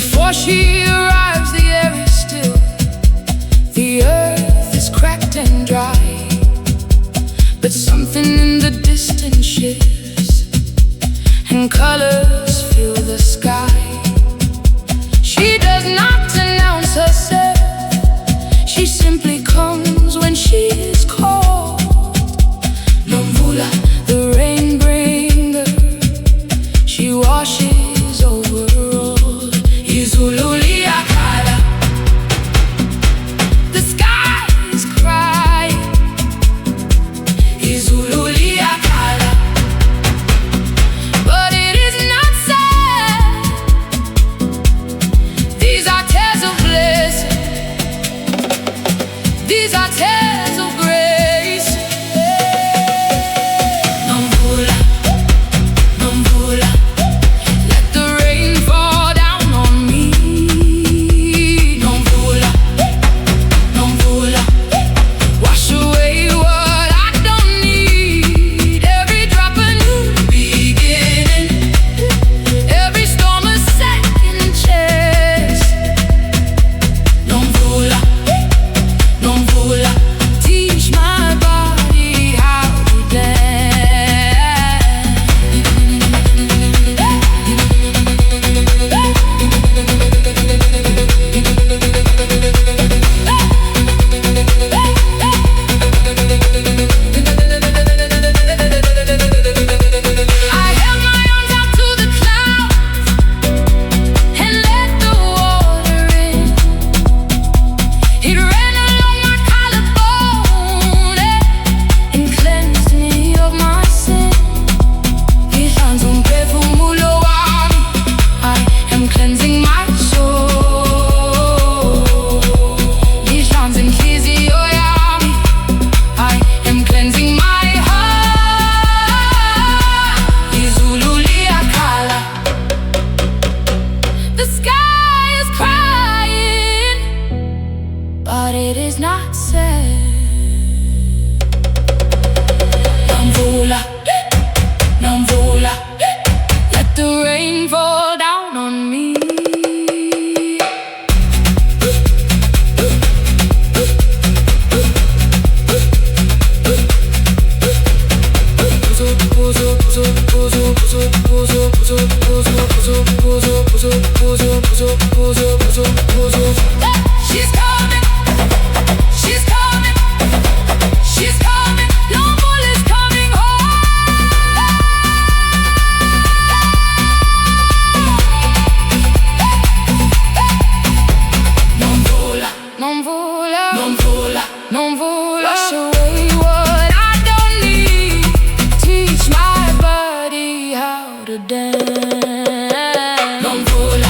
Before she arrives, the air is still, the earth is cracked and dry, but something in the distance shifts, and colors fill the sky. She does not announce herself, she simply comes when she is called. Nomvula, the rain bringer, she washes over all. Izululia kala, the sky is crying. Izululia kala, but it is not sad. These are tears of blessing, these are tears of grace. Nomvula, Nomvula, let the rain fall down on me. Nomvula, Nomvula, wash away what I don't need. Every drop a new beginning, every storm a second chance. Nomvula, Nomvula, teach my body how to dance. I held my arms out to the clouds and let the water in. It ran along my collarbone and cleansed me of my sin. I am cleansing my soul. I am cleansing my heart. Izululia kala, the sky is crying, but it is not sad. Nomvula, Nomvula, let the rain fall down on me. She's coming, she's coming, she's coming. Nomvula's coming home. Nomvula, Nomvula, Nomvula, Nomvula, wash away what I don't need. Teach my body how to dance. Nomvula, Nomvula.